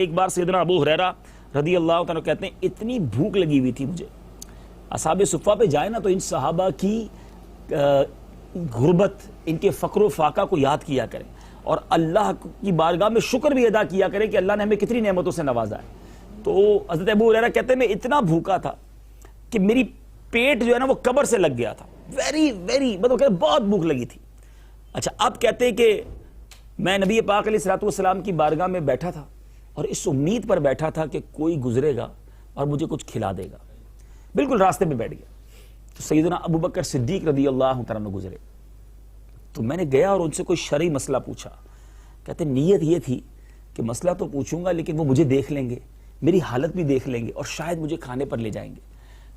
ایک بار سیدنا ابو ہریرہ رضی اللہ تعالیٰ کہتے ہیں اتنی بھوک لگی ہوئی تھی مجھے، اصحاب صفہ پہ جائے نا تو ان صحابہ کی غربت، ان کے فقر و فاقہ کو یاد کیا کریں اور اللہ کی بارگاہ میں شکر بھی ادا کیا کریں کہ اللہ نے ہمیں کتنی نعمتوں سے نوازا ہے۔ تو حضرت ابو ہریرہ کہتے ہیں میں اتنا بھوکا تھا کہ میری پیٹ جو ہے نا وہ قبر سے لگ گیا تھا، مطلب کہ بہت بھوک لگی تھی۔ اچھا، اب کہتے ہیں کہ میں نبی پاک علیہ الصلوۃ والسلام کی بارگاہ میں بیٹھا تھا اور اس امید پر بیٹھا تھا کہ کوئی گزرے گا اور مجھے کچھ کھلا دے گا، بالکل راستے میں بیٹھ گیا تو سیدنا ابو بکر صدیق رضی اللہ تعالیٰ عنہ گزرے، تو میں نے گیا اور ان سے کوئی شرعی مسئلہ پوچھا۔ کہتے نیت یہ تھی کہ مسئلہ تو پوچھوں گا لیکن وہ مجھے دیکھ لیں گے، میری حالت بھی دیکھ لیں گے اور شاید مجھے کھانے پر لے جائیں گے۔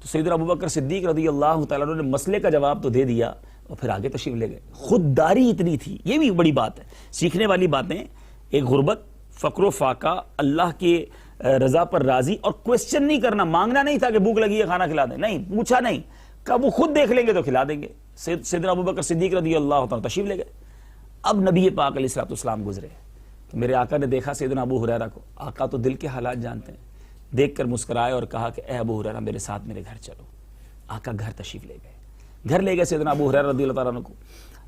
تو سیدنا ابو بکر صدیق رضی اللہ تعالیٰ عنہ نے مسئلے کا جواب تو دے دیا اور پھر آگے تشریف لے گئے۔ خودداری اتنی تھی، یہ بھی بڑی بات ہے، سیکھنے والی باتیں، ایک غربت، فقر و فاقہ، اللہ کی رضا پر راضی، اور کوسچن نہیں کرنا، مانگنا نہیں تھا کہ بھوک لگی ہے کھانا کھلا دیں، نہیں پوچھا، نہیں کہ وہ خود دیکھ لیں گے تو کھلا دیں گے۔ سیدنا ابو بکر صدیق رضی اللہ تعالیٰ تشریف لے گئے۔ اب نبی پاک علیہ الصلوۃ والسلام گزرے تو میرے آقا نے دیکھا سیدنا ابو ہریرہ کو، آقا تو دل کے حالات جانتے ہیں، دیکھ کر مسکرائے اور کہا کہ اے ابو ہریرہ میرے ساتھ میرے گھر چلو۔ آقا گھر تشریف لے گئے، گھر لے گئے سیدنا ابو ہریرہ رضی اللہ تعالیٰ عنہ کو۔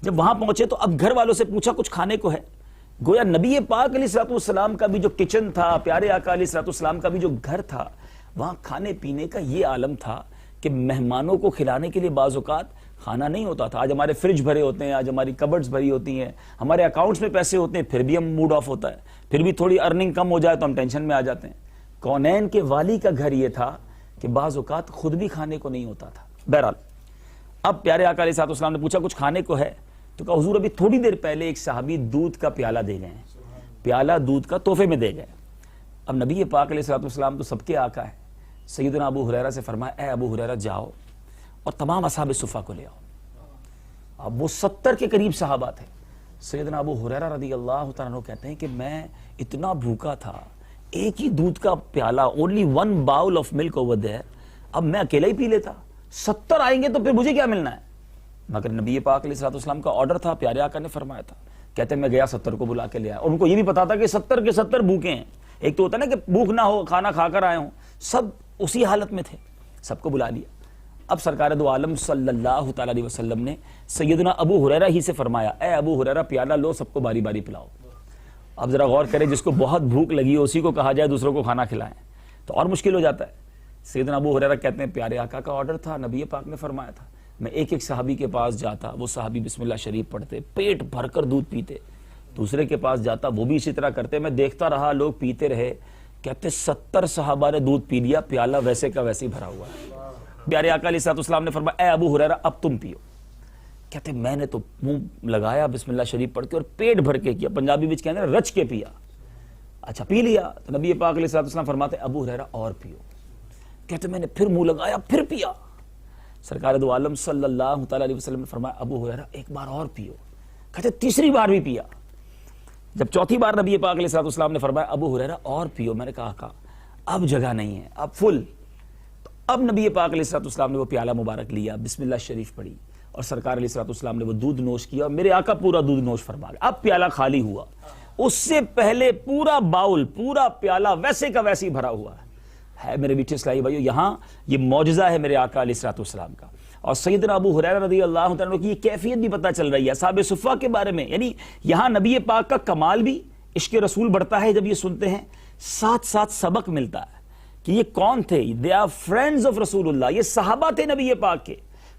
جب وہاں پہنچے تو اب گھر والوں سے پوچھا کچھ کھانے کو ہے؟ گویا نبی پاک علیہ الصلوۃ والسلام کا بھی جو کچن تھا، پیارے آقا علیہ الصلوۃ والسلام کا بھی جو گھر تھا، وہاں کھانے پینے کا یہ عالم تھا کہ مہمانوں کو کھلانے کے لیے بعض اوقات کھانا نہیں ہوتا تھا۔ آج ہمارے فریج بھرے ہوتے ہیں، آج ہماری کبرڈز بھری ہوتی ہیں، ہمارے اکاؤنٹس میں پیسے ہوتے ہیں، پھر بھی ہم موڈ آف ہوتا ہے، پھر بھی تھوڑی ارننگ کم ہو جائے تو ہم ٹینشن میں آ جاتے ہیں۔ کونین کے والی کا گھر یہ تھا کہ بعض اوقات خود بھی کھانے کو نہیں ہوتا تھا۔ بہرحال اب پیارے آقا علیہ الصلوۃ والسلام نے پوچھا کچھ کھانے کو ہے؟ تو کہا حضور ابھی تھوڑی دیر پہلے ایک صحابی دودھ کا پیالہ دے گئے ہیں، پیالہ دودھ کا تحفے میں دے گئے۔ اب نبی پاک علیہ الصلوۃ والسلام تو سب کے آقا ہے، سیدنا ابو ہریرہ سے فرمایا اے ابو ہریرہ جاؤ اور تمام اصحاب صفہ کو لے آؤ۔ اب وہ 70 کے قریب صحابہ تھے۔ سیدنا ابو ہریرہ رضی اللہ تعالیٰ عنہ کہتے ہیں کہ میں اتنا بھوکا تھا، ایک ہی دودھ کا پیالہ، only one bowl of milk over there، اب میں اکیلا ہی پی لیتا، 70 آئیں گے تو پھر مجھے کیا ملنا ہے؟ مگر نبی پاک علیہ الصلوۃ والسلام کا آرڈر تھا، پیارے آقا نے فرمایا تھا۔ کہتے ہیں میں گیا 70 کو بلا کے لے آیا، اور ان کو یہ بھی پتا تھا کہ 70 کے 70 بھوکے ہیں۔ ایک تو ہوتا ہے نا کہ بھوک نہ ہو، کھانا کھا کر آئے ہوں، سب اسی حالت میں تھے، سب کو بلا لیا۔ اب سرکار دو عالم صلی اللہ تعالیٰ علیہ وسلم نے سیدنا ابو ہریرہ ہی سے فرمایا اے ابو ہریرہ پیالہ لو، سب کو باری باری پلاؤ۔ اب ذرا غور کریں، جس کو بہت بھوک لگی ہو اسی کو کہا جائے دوسروں کو کھانا کھلائیں تو اور مشکل ہو جاتا ہے۔ سیدنا ابو ہریرہ کہتے ہیں پیارے آقا کا آرڈر تھا، نبی پاک نے فرمایا تھا، میں ایک ایک صحابی کے پاس جاتا، وہ صحابی بسم اللہ شریف پڑھتے، پیٹ بھر کر دودھ پیتے، دوسرے کے پاس جاتا وہ بھی اسی طرح کرتے، میں دیکھتا رہا، لوگ پیتے رہے۔ کہتے 70 صحابہ نے دودھ پی لیا، پیالہ ویسے کا ویسے ہی بھرا ہوا ہے۔ پیارے آقا علیہ الصلوۃ والسلام نے فرمایا اے ابو ہریرہ اب تم پیو۔ کہتے میں نے تو منہ لگایا بسم اللہ شریف پڑھ کے اور پیٹ بھر کے کیا، پنجابی میں کہتے ہیں رچ کے پیا۔ اچھا پی لیا تو نبی پاک علیہ الصلوۃ والسلام فرماتے ابو ہریرہ اور پیو۔ کہتے میں نے پھر منہ لگایا، پھر پیا۔ سرکار دو عالم صلی اللہ تعالیٰ علیہ وسلم نے فرمایا ابو ہریرہ ایک بار اور پیو۔ کہتے تیسری بار بھی پیا۔ جب چوتھی بار نبی پاک علیہ الصلوۃ والسلام نے فرمایا ابو ہریرہ اور پیو، میں نے کہا اب جگہ نہیں ہے، اب فل۔ تو اب نبی پاک علیہ الصلوۃ والسلام نے وہ پیالہ مبارک لیا، بسم اللہ شریف پڑھی اور سرکار علیہ الصلوۃ والسلام نے وہ دودھ نوش کیا اور میرے آقا پورا دودھ نوش فرما گئے۔ اب پیالہ خالی ہوا، اس سے پہلے پورا باؤل، پورا پیالہ ویسے کا ویسے ہی بھرا ہوا ہے۔ میرے میٹھے اسلامی بھائیو، یہاں یہ معجزہ ہے میرے آقا علیہ الصلوۃ والسلام کا، اور سیدنا ابو ہریرہ رضی اللہ تعالیٰ کی یہ کیفیت بھی پتہ چل رہی ہے اصحاب صفہ کے بارے میں۔ یعنی یہاں نبی پاک کا کمال بھی، عشق رسول بڑھتا ہے جب یہ سنتے ہیں، ساتھ ساتھ سبق ملتا ہے کہ یہ کون تھے، دے آر فرینڈز آف رسول اللہ، یہ صحابہ تھے نبی پاک کے،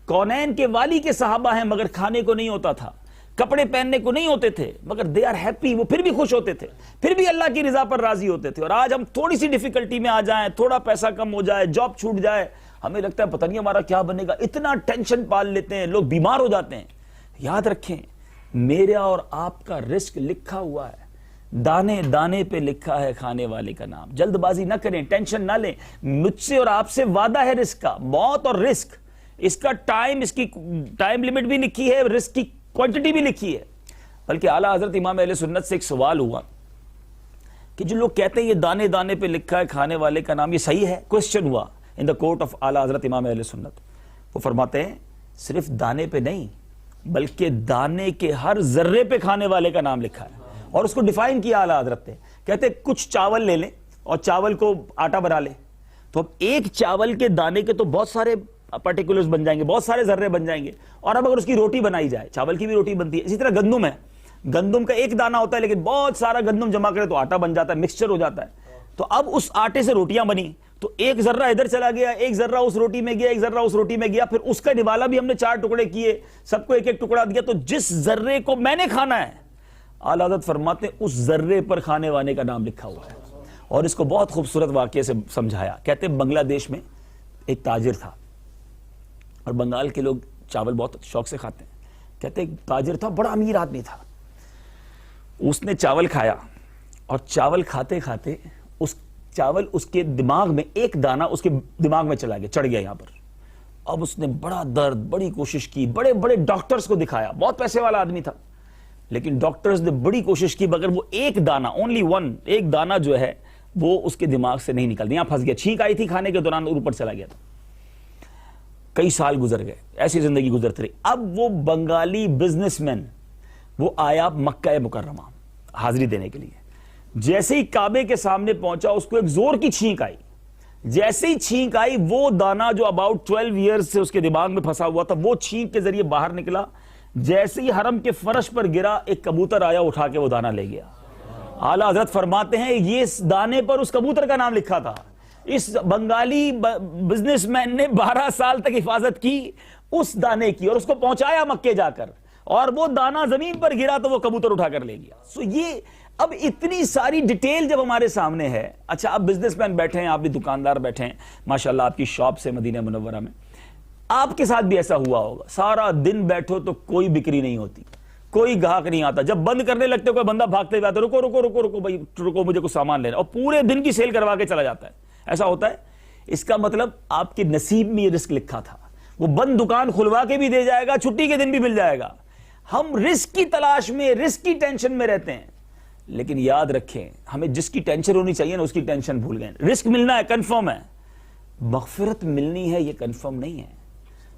کونین کے والی کے صحابہ ہیں، مگر کھانے کو نہیں ہوتا تھا، کپڑے پہننے کو نہیں ہوتے تھے، مگر دے آر ہیپی، وہ پھر بھی خوش ہوتے تھے، پھر بھی اللہ کی رضا پر راضی ہوتے تھے۔ اور آج ہم تھوڑی سی ڈیفیکلٹی میں آ جائیں، تھوڑا پیسہ کم ہو جائے، جاب چھوٹ جائے، ہمیں لگتا ہے پتہ نہیں ہمارا کیا بنے گا، اتنا ٹینشن پال لیتے ہیں، لوگ بیمار ہو جاتے ہیں۔ یاد رکھیں میرا اور آپ کا رزق لکھا ہوا ہے، دانے دانے پہ لکھا ہے کھانے والے کا نام۔ جلد بازی نہ کریں، ٹینشن نہ لیں، مجھ سے اور آپ سے وعدہ ہے رزق کا، موت اور رزق، اس کا ٹائم، اس کی ٹائم لمٹ بھی لکھی ہے، رزق کی کوانٹٹی بھی لکھی ہے۔ بلکہ اعلیٰ حضرت امام اہل سنت سے ایک سوال ہوا کہ جو لوگ کہتے ہیں یہ دانے دانے پہ لکھا ہے کھانے والے کا نام، یہ صحیح ہے؟ کوسچن ہوا ان دا کورٹ آف اعلیٰ حضرت امام اہل سنت۔ وہ فرماتے ہیں صرف دانے پہ نہیں بلکہ دانے کے ہر ذرے پہ کھانے والے کا نام لکھا ہے، اور اس کو ڈیفائن کیا اعلیٰ حضرت نے۔ کہتے کچھ چاول لے لیں اور چاول کو آٹا بنا لے تو اب ایک چاول کے دانے کے تو بہت سارے پرٹیکولرز بن جائیں گے, بہت سارے ذرے بن جائیں گے. اور اب اگر اس کی روٹی بنائی جائے, چاول کی بھی روٹی بنتی ہے, اسی طرح گندم ہے, گندم کا ایک دانہ ہوتا ہے لیکن بہت سارا گندم جمع کرے تو آٹا بن جاتا ہے, مکسچر ہو جاتا ہے. تو اب اس آٹے سے روٹیاں بنی تو ایک ذرہ ادھر چلا گیا, ایک ذرہ اس روٹی میں گیا, ایک ذرہ اس روٹی میں گیا, پھر اس کا نوالا بھی ہم نے 4 ٹکڑے کیے, سب کو ایک ایک ٹکڑا دیا. تو جس ذرے کو میں نے کھانا ہے, اعلیٰ حضرت فرماتے ہیں اس ذرے پر کھانے وانے کا نام لکھا ہوا ہے. اور اس کو بہت خوبصورت واقعے سے سمجھایا. کہتے ہیں بنگلہ دیش میں ایک تاجر تھا, اور بنگال کے لوگ چاول بہت شوق سے کھاتے ہیں. کہتے ہیں ایک تاجر تھا, بڑا امیر آدمی تھا. اس نے چاول کھایا اور چاول کھاتے کھاتے چاول اس کے دماغ میں ایک دانہ اس کے دماغ میں چلا گیا, چڑھ گیا یہاں پر. اب اس نے بڑا درد, بڑی کوشش کی, بڑے بڑے ڈاکٹرز کو دکھایا, بہت پیسے والا آدمی تھا, لیکن ڈاکٹرز نے بڑی کوشش کی مگر وہ ایک دانہ, اونلی ون, ایک دانہ جو ہے وہ اس کے دماغ سے نہیں نکل دیا, پھنس گیا, چھینک آئی تھی کھانے کے دوران اور اوپر چلا گیا تھا. کئی سال گزر گئے, ایسی زندگی گزرتی رہی. اب وہ بنگالی بزنس مین وہ آیا مکہ مکرمہ حاضری دینے کے لیے. جیسے ہی کعبے کے سامنے پہنچا اس کو ایک زور کی چھینک آئی. جیسے ہی چھینک آئی وہ دانہ جو اباؤٹ 12 ایئرز سے اس کے دماغ میں پھنسا ہوا تھا وہ چھینک کے ذریعے باہر نکلا. جیسے ہی حرم کے فرش پر گرا ایک کبوتر آیا, اٹھا کے وہ دانہ لے گیا. اعلیٰ حضرت فرماتے ہیں یہ اس دانے پر اس کبوتر کا نام لکھا تھا. اس بنگالی بزنس مین نے 12 سال تک حفاظت کی اس دانے کی اور اس کو پہنچایا مکے جا کر, اور وہ دانہ زمین پر گرا تو وہ کبوتر اٹھا کر لے گیا. سو یہ اب اتنی ساری ڈیٹیل جب ہمارے سامنے ہے. اچھا آپ بزنس مین بیٹھے ہیں, آپ بھی دکاندار بیٹھے ہیں, ماشاءاللہ آپ کی شاپ سے مدینہ منورہ میں, آپ کے ساتھ بھی ایسا ہوا ہوگا. سارا دن بیٹھو تو کوئی بکری نہیں ہوتی, کوئی گاہک نہیں آتا. جب بند کرنے لگتے کوئی بندہ بھاگتے ہوئے آتا, رکو رکو رکو رکو بھائی رکو, مجھے کچھ سامان لینا, اور پورے دن کی سیل کروا کے چلا جاتا ہے. ایسا ہوتا ہے. اس کا مطلب آپ کے نصیب میں یہ رزق لکھا تھا. وہ بند دکان کھلوا کے بھی دے جائے گا, چھٹی کے دن بھی مل جائے گا. ہم رزق کی تلاش میں, رزق کی ٹینشن میں رہتے ہیں, لیکن یاد رکھیں ہمیں جس کی ٹینشن ہونی چاہیے نا اس کی ٹینشن بھول گئے. رزق ملنا ہے کنفرم ہے, مغفرت ملنی ہے یہ کنفرم نہیں ہے.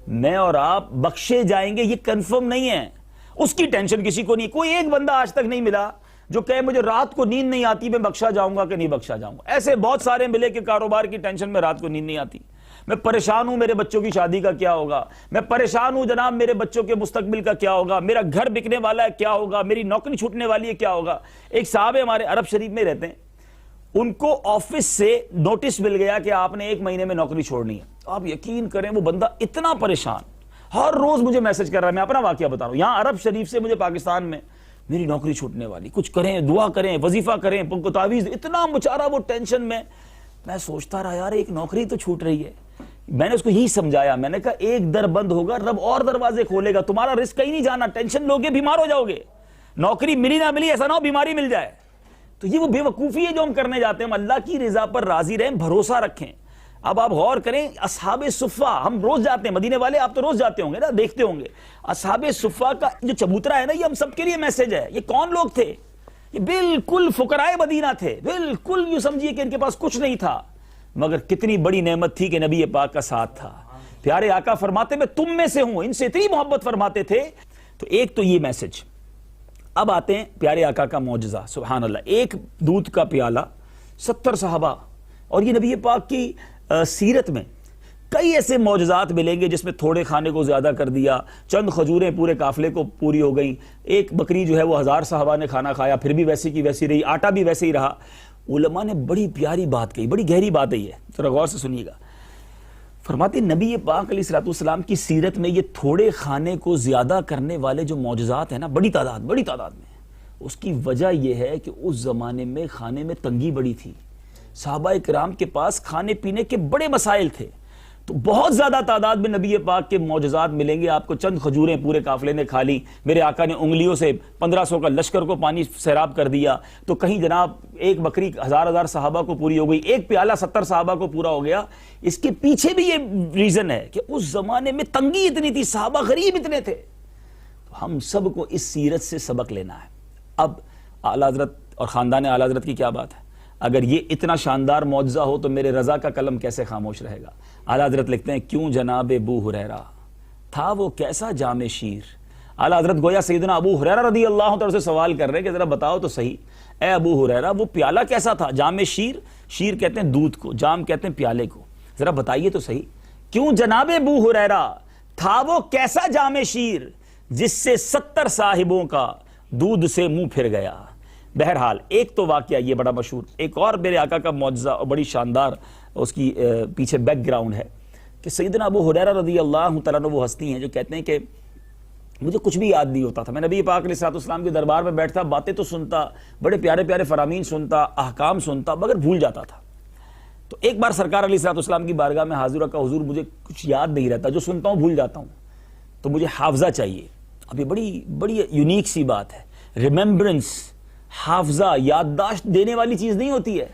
میں اور آپ بخشے جائیں گے یہ کنفرم نہیں ہے, اس کی ٹینشن کسی کو نہیں. کوئی ایک بندہ آج تک نہیں ملا جو کہے مجھے رات کو نیند نہیں آتی, میں بخشا جاؤں گا کہ نہیں بخشا جاؤں گا. ایسے بہت سارے ملے کہ کاروبار کی ٹینشن میں رات کو نیند نہیں آتی, میں پریشان ہوں میرے بچوں کی شادی کا کیا ہوگا, میں پریشان ہوں جناب میرے بچوں کے مستقبل کا کیا ہوگا, میرا گھر بکنے والا ہے کیا ہوگا, میری نوکری چھوٹنے والی ہے کیا ہوگا. ایک صاحب ہمارے عرب شریف میں رہتے ہیں, ان کو آفس سے نوٹس مل گیا کہ آپ نے 1 مہینے میں نوکری چھوڑنی ہے. آپ یقین کریں وہ بندہ اتنا پریشان, ہر روز مجھے میسج کر رہا ہے. میں اپنا واقعہ بتا رہا ہوں, یہاں عرب شریف سے مجھے پاکستان میں میری نوکری چھوٹنے والی, کچھ کریں, دعا کریں, وظیفہ کریں, تعویذ, اتنا بیچارہ وہ ٹینشن میں. میں سوچتا رہا یار ایک نوکری تو چھوٹ رہی ہے. میں نے اس کو یہی سمجھایا, میں نے کہا ایک در بند ہوگا رب اور دروازے کھولے گا, تمہارا رزق کہیں نہیں جانا. ٹینشن لوگے بیمار ہو جاؤ گے, نوکری ملی نہ ملی ایسا نہ ہو بیماری مل جائے. تو یہ وہ بے وقوفی ہے جو ہم کرنے جاتے ہیں. ہم اللہ کی رضا پر راضی رہیں, بھروسہ رکھیں. اب آپ غور کریں, اصحاب صفہ ہم روز جاتے ہیں, مدینے والے آپ تو روز جاتے ہوں گے نا, دیکھتے ہوں گے. اصحاب صفہ کا جو چبوترا ہے نا, یہ ہم سب کے لیے میسج ہے. یہ کون لوگ تھے؟ یہ بالکل فقراء مدینہ تھے, بالکل یوں سمجھیے کہ ان کے پاس کچھ نہیں تھا, مگر کتنی بڑی نعمت تھی کہ نبی پاک کا ساتھ تھا. پیارے آقا فرماتے میں تم میں سے ہوں, ان سے اتنی محبت فرماتے تھے. تو ایک تو یہ میسج. اب آتے ہیں پیارے آقا کا معجزہ, سبحان اللہ. ایک دودھ کا پیالہ, 70 صحابہ. اور یہ نبی پاک کی سیرت میں کئی ایسے معجزات ملیں گے جس میں تھوڑے کھانے کو زیادہ کر دیا, چند کھجوریں پورے قافلے کو پوری ہو گئیں, ایک بکری جو ہے وہ 1000 صحابہ نے کھانا کھایا, پھر بھی ویسی کی ویسی رہی, آٹا بھی ویسے ہی رہا. علماء نے بڑی پیاری بات کہی, بڑی گہری بات ہے یہ, ذرا غور سے سنیے گا. فرماتے نبی پاک علیہ الصلوۃ والسلام کی سیرت میں یہ تھوڑے کھانے کو زیادہ کرنے والے جو معجزات ہیں نا, بڑی تعداد میں, اس کی وجہ یہ ہے کہ اس زمانے میں کھانے میں تنگی بڑی تھی. صحابہ کرام کے پاس کھانے پینے کے بڑے مسائل تھے, تو بہت زیادہ تعداد میں نبی پاک کے معجزات ملیں گے آپ کو. چند کھجوریں پورے قافلے نے کھا لی, میرے آقا نے انگلیوں سے 1500 کا لشکر کو پانی سیراب کر دیا, تو کہیں جناب ایک بکری 1000 صحابہ کو پوری ہو گئی, ایک پیالہ 70 صحابہ کو پورا ہو گیا. اس کے پیچھے بھی یہ ریزن ہے کہ اس زمانے میں تنگی اتنی تھی, صحابہ غریب اتنے تھے. تو ہم سب کو اس سیرت سے سبق لینا ہے. اب اعلیٰ حضرت اور خاندان اعلیٰ حضرت کی کیا بات ہے, اگر یہ اتنا شاندار معجزہ ہو تو میرے رضا کا قلم کیسے خاموش رہے گا. اعلیٰ حضرت لکھتے ہیں کیوں جناب ابو ہریرہ تھا وہ کیسا جام شیر. اعلیٰ حضرت گویا سیدنا ابو ہریرہ رضی اللہ عنہ سے سوال کر رہے ہیں کہ ذرا بتاؤ تو صحیح, اے ابو ہریرہ وہ پیالہ کیسا تھا, جام شیر, شیر کہتے ہیں دودھ کو، جام کہتے ہیں پیالے کو. ذرا بتائیے تو صحیح، کیوں جناب ابو ہریرہ تھا وہ کیسا جام شیر جس سے 70 صاحبوں کا دودھ سے منہ پھر گیا. بہرحال ایک تو واقعہ یہ بڑا مشہور، ایک اور میرے آقا کا معجزہ اور بڑی شاندار اس کی پیچھے بیک گراؤنڈ ہے کہ سیدنا ابو ہریرہ رضی اللہ تعالیٰ عنہ وہ ہستی ہیں جو کہتے ہیں کہ مجھے کچھ بھی یاد نہیں ہوتا تھا. میں نبی پاک علیہ الصلوۃ والسلام کے دربار میں بیٹھتا، باتیں تو سنتا، بڑے پیارے پیارے فرامین سنتا، احکام سنتا، مگر بھول جاتا تھا. تو ایک بار سرکار علیہ الصلوۃ والسلام کی بارگاہ میں حاضر کا حضور مجھے کچھ یاد نہیں رہتا، جو سنتا ہوں بھول جاتا ہوں، تو مجھے حافظہ چاہیے. اب یہ بڑی یونیک سی بات ہے. ریممبرنس، حافظہ، یادداشت دینے والی چیز نہیں ہوتی ہے.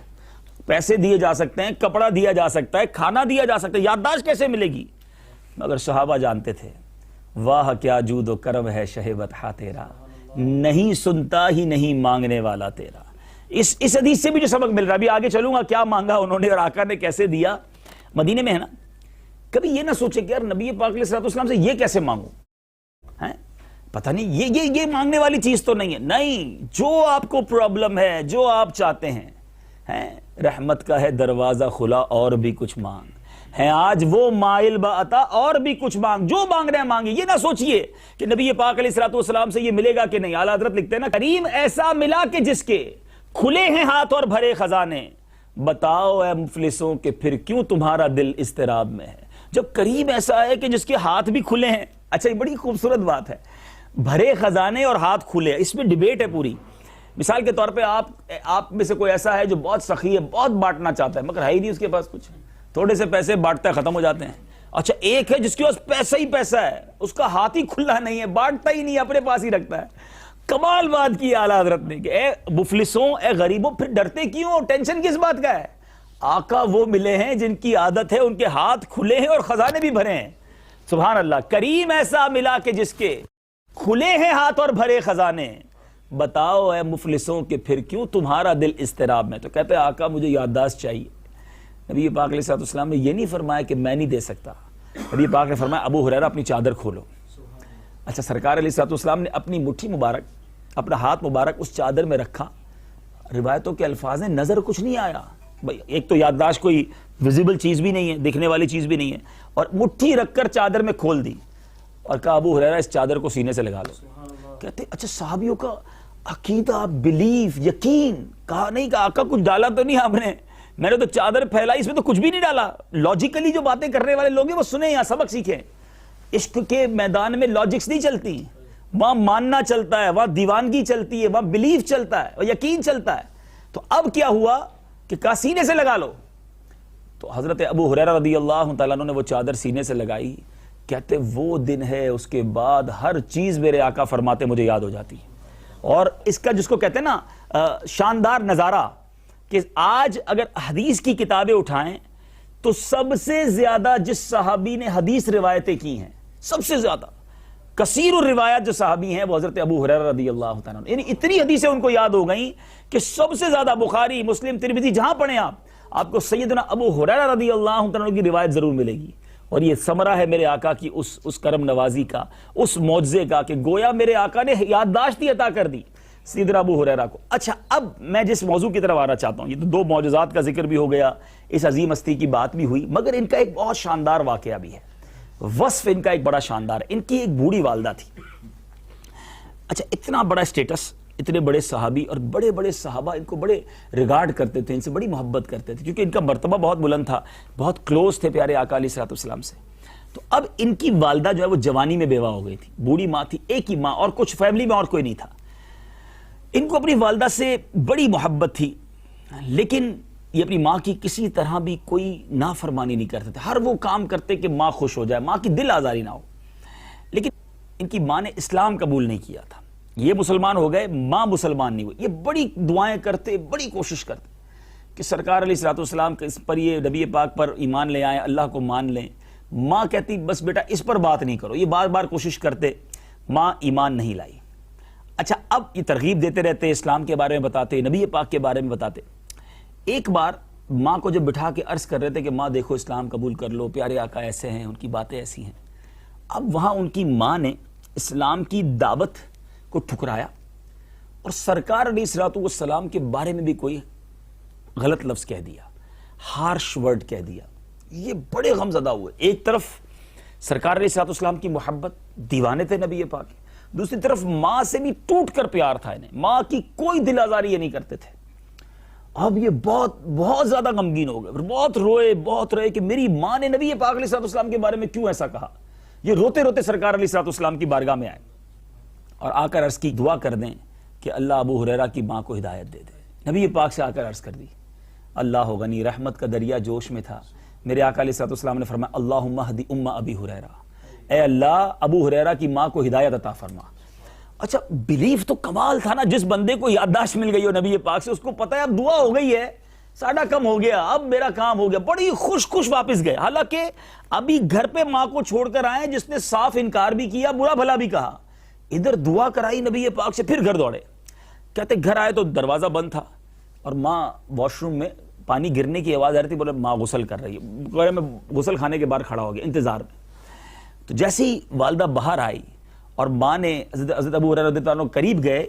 پیسے دیے جا سکتے ہیں، کپڑا دیا جا سکتا ہے، کھانا دیا جا سکتا ہے، یادداشت کیسے ملے گی؟ مگر صحابہ جانتے تھے واہ کیا جود و کرم ہے شہ بطحہ تیرا، نہیں سنتا ہی نہیں مانگنے والا تیرا. اس حدیث سے بھی جو سبق مل رہا ہے، ابھی آگے چلوں گا کیا مانگا انہوں نے اور آقا نے کیسے دیا. مدینے میں ہے نا، کبھی یہ نہ سوچے کہ یار نبی پاک علیہ الصلوۃ والسلام سے یہ کیسے مانگوں، ہیں پتہ نہیں یہ مانگنے والی چیز تو نہیں ہے. نہیں، جو آپ کو پرابلم ہے، جو آپ چاہتے ہیں، رحمت کا ہے دروازہ کھلا اور بھی کچھ مانگ ہے، آج وہ مائل بعطا اور بھی کچھ مانگ، جو مانگنا ہے مانگے. یہ نہ سوچئے کہ نبی پاک علیہ الصلوۃ والسلام سے یہ ملے گا کہ نہیں. اعلیٰ حضرت لکھتے ہیں نا، کریم ایسا ملا کہ جس کے کھلے ہیں ہاتھ اور بھرے خزانے، بتاؤ اے مفلسوں کہ پھر کیوں تمہارا دل اضطراب میں ہے. جب کریم ایسا ہے کہ جس کے ہاتھ بھی کھلے ہیں. اچھا یہ بڑی خوبصورت بات ہے، بھرے خزانے اور ہاتھ کھلے. اس میں ڈیبیٹ ہے پوری. مثال کے طور پہ آپ میں سے کوئی ایسا ہے جو بہت سخی ہے، بہت بانٹنا چاہتا ہے، مگر ہے ہی نہیں اس کے پاس کچھ، تھوڑے سے پیسے بانٹتا ہے ختم ہو جاتے ہیں. اچھا ایک ہے جس کے پاس پیسہ ہی پیسہ ہے، اس کا ہاتھ ہی کھلا نہیں ہے، بانٹتا ہی نہیں، اپنے پاس ہی رکھتا ہے. کمال بات کی اعلیٰ حضرت نے کہ اے مفلسوں، اے غریبوں، پھر ڈرتے کیوں، ٹینشن کس بات کا ہے؟ آقا وہ ملے ہیں جن کی عادت ہے ان کے ہاتھ کھلے ہیں اور خزانے بھی بھرے ہیں. سبحان اللہ. کریم ایسا ملا کہ جس کے کھلے ہیں ہاتھ اور بھرے خزانے، بتاؤ اے مفلسوں کہ پھر کیوں تمہارا دل اضطراب میں. تو کہتے ہیں آقا مجھے یادداشت چاہیے. نبی پاک علیہ الصلوۃ والسلام نے یہ نہیں فرمایا کہ میں نہیں دے سکتا. نبی پاک نے فرمایا ابو ہریرہ اپنی چادر کھولو. اچھا سرکار علیہ الصلوۃ والسلام نے اپنی مٹھی مبارک، اپنا ہاتھ مبارک اس چادر میں رکھا. روایتوں کے الفاظ ہیں نظر کچھ نہیں آیا. بھائی ایک تو یادداشت کوئی ویزیبل چیز بھی نہیں ہے، دکھنے والی چیز بھی نہیں ہے، اور مٹھی رکھ کر چادر میں کھول دی اور کہا ابو ہریرہ اس چادر کو سینے سے لگا لو. کہتے اچھا صحابیوں کا عقیدہ، بلیف، یقین. کہا نہیں کہ آقا کچھ ڈالا تو نہیں آپ نے، میں نے تو چادر پھیلائی، اس میں تو کچھ بھی نہیں ڈالا. لاجیکلی جو باتیں کرنے والے لوگ ہیں وہ سنیں، یہاں سبق سیکھیں. عشق کے میدان میں لاجکس نہیں چلتی، وہاں ماننا چلتا ہے، وہاں دیوانگی چلتی ہے، وہاں بلیف چلتا ہے، وہاں یقین چلتا ہے. تو اب کیا ہوا کہ کہا سینے سے لگا لو. تو حضرت ابو ہریرہ رضی اللہ تعالیٰ عنہ نے وہ چادر سینے سے لگائی. کہتے وہ دن ہے اس کے بعد ہر چیز میرے آقا فرماتے مجھے یاد ہو جاتی. اور اس کا جس کو کہتے ہیں نا شاندار نظارہ، کہ آج اگر حدیث کی کتابیں اٹھائیں تو سب سے زیادہ جس صحابی نے حدیث روایتیں کی ہیں، سب سے زیادہ کثیر الروایات جو صحابی ہیں وہ حضرت ابو ہریرہ رضی اللہ تعالیٰ عنہ. یعنی اتنی حدیثیں ان کو یاد ہو گئیں کہ سب سے زیادہ بخاری، مسلم، ترمذی جہاں پڑھیں آپ کو سیدنا ابو ہریرہ رضی اللہ تعالیٰ عنہ کی روایت ضرور ملے گی. اور یہ ثمرہ ہے میرے آقا کی اس کرم نوازی کا، اس معجزے کا، کہ گویا میرے آقا نے یادداشت ہی عطا کر دی سیدنا ابو ہریرہ کو. اچھا اب میں جس موضوع کی طرف آنا چاہتا ہوں، یہ تو دو معجزات کا ذکر بھی ہو گیا، اس عظیم ہستی کی بات بھی ہوئی، مگر ان کا ایک بہت شاندار واقعہ بھی ہے. وصف ان کا ایک بڑا شاندار ہے. ان کی ایک بوڑھی والدہ تھی. اچھا اتنا بڑا اسٹیٹس، اتنے بڑے صحابی اور بڑے بڑے صحابہ ان کو بڑے ریگارڈ کرتے تھے، ان سے بڑی محبت کرتے تھے، کیونکہ ان کا مرتبہ بہت بلند تھا، بہت کلوز تھے پیارے آقا علیہ الصلوۃ والسلام سے. تو اب ان کی والدہ جو ہے وہ جوانی میں بیوہ ہو گئی تھی. بوڑھی ماں تھی، ایک ہی ماں، اور کچھ فیملی میں اور کوئی نہیں تھا. ان کو اپنی والدہ سے بڑی محبت تھی، لیکن یہ اپنی ماں کی کسی طرح بھی کوئی نافرمانی نہیں کرتے تھے. ہر وہ کام کرتے کہ ماں خوش ہو جائے، ماں کی دل آزاری نہ ہو. لیکن ان کی ماں نے اسلام قبول نہیں کیا تھا. یہ مسلمان ہو گئے، ماں مسلمان نہیں ہوئی. یہ بڑی دعائیں کرتے، بڑی کوشش کرتے کہ سرکار علیہ الصلوۃ والسلام پر، یہ نبی پاک پر ایمان لے آئیں، اللہ کو مان لیں. ماں کہتی بس بیٹا اس پر بات نہیں کرو. یہ بار بار کوشش کرتے، ماں ایمان نہیں لائی. اچھا اب یہ ترغیب دیتے رہتے، اسلام کے بارے میں بتاتے، نبی پاک کے بارے میں بتاتے. ایک بار ماں کو جب بٹھا کے عرض کر رہے تھے کہ ماں دیکھو اسلام قبول کر لو، پیارے آقا ایسے ہیں، ان کی باتیں ایسی ہیں. اب وہاں ان کی ماں نے اسلام کی دعوت کو ٹھکرایا اور سرکار علیہ الصلوۃ والسلام کے بارے میں بھی کوئی غلط لفظ کہہ دیا. ہارش ورڈ کہہ دیا. یہ بڑے غم زدہ ہوئے. ایک طرف سرکار علیہ الصلوۃ والسلام کی محبت، دیوانے تھے نبی پاک، دوسری طرف ماں سے بھی ٹوٹ کر پیار تھا انہیں، ماں کی کوئی دل آزاری یہ نہیں کرتے تھے. اب یہ بہت زیادہ غمگین ہو گئے، بہت روئے کہ میری ماں نے نبی پاک علیہ الصلوۃ والسلام کے بارے میں کیوں ایسا کہا. یہ روتے روتے سرکار علیہ الصلوۃ والسلام کی بارگاہ میں آئے اور آ کر عرض کی دعا کر دیں کہ اللہ ابو ہریرہ کی ماں کو ہدایت دے دے. نبی پاک سے آ کر عرض کر دی. اللہ غنی، رحمت کا دریا جوش میں تھا. میرے آقا علیہ الصلوۃ والسلام نے فرمایا اللہم اہدی ام ابی ہریرہ، اے اللہ ابو ہریرہ کی ماں کو ہدایت عطا فرما. اچھا بلیف تو کمال تھا نا، جس بندے کو یادداشت مل گئی ہو نبی پاک سے، اس کو پتا ہے اب دعا ہو گئی ہے، ساڈا کم ہو گیا، اب میرا کام ہو گیا. بڑی خوش واپس گئے، حالانکہ ابھی گھر پہ ماں کو چھوڑ کر آئے جس نے صاف انکار بھی کیا، برا بھلا بھی کہا. ادھر دعا کرائی نبی پاک سے، پھر گھر دوڑے. کہتے گھر آئے تو دروازہ بند تھا اور ماں واش روم میں پانی گرنے کی آواز آ رہی تھی. بولے ماں غسل کر رہی ہے. میں غسل خانے کے باہر کھڑا ہو گیا انتظار میں. تو جیسے ہی والدہ باہر آئی اور ماں نے حضرت ابو ہریرہ رضی اللہ عنہ قریب گئے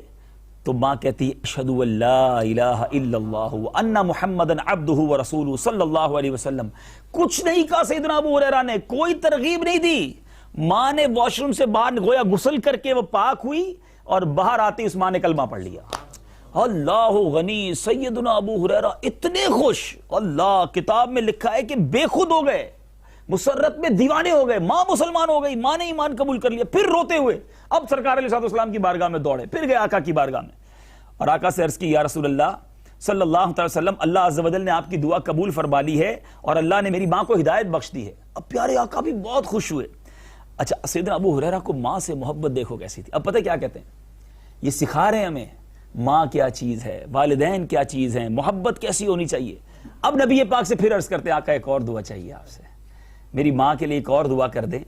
تو ماں کہتی اشہد ان لا الہ الا اللہ وان محمدا عبدہ ورسولہ صلی اللہ علیہ وسلم. کچھ نہیں کہا سیدنا ابو ہریرہ نے، کوئی ترغیب نہیں دی. ماں نے واش روم سے باہر گویا غسل کر کے وہ پاک ہوئی اور باہر آتی اس ماں نے کلمہ پڑھ لیا. اللہ غنی، سیدنا ابو ہریرہ اتنے خوش، اللہ کتاب میں لکھا ہے کہ بے خود ہو گئے، مسرت میں دیوانے ہو گئے. ماں مسلمان ہو گئی، ماں نے ایمان قبول کر لیا. پھر روتے ہوئے اب سرکار علیہ السلام کی بارگاہ میں دوڑے، پھر گئے آقا کی بارگاہ میں اور آقا سے عرض کی یا رسول اللہ صلی اللہ علیہ وسلم، اللہ عز و جل نے آپ کی دعا قبول فرما لی ہے اور اللہ نے میری ماں کو ہدایت بخش دی ہے. اب پیارے آقا بھی بہت خوش ہوئے. اچھا سیدنا ابو ہریرہ کو ماں سے محبت دیکھو کیسی تھی. اب پتہ کیا کہتے ہیں، یہ سکھا رہے ہیں ہمیں ماں کیا چیز ہے، والدین کیا چیز ہیں، محبت کیسی ہونی چاہیے. اب نبی پاک سے پھر عرض کرتے ہیں آقا ایک اور دعا چاہیے آپ سے، میری ماں کے لیے ایک اور دعا کر دیں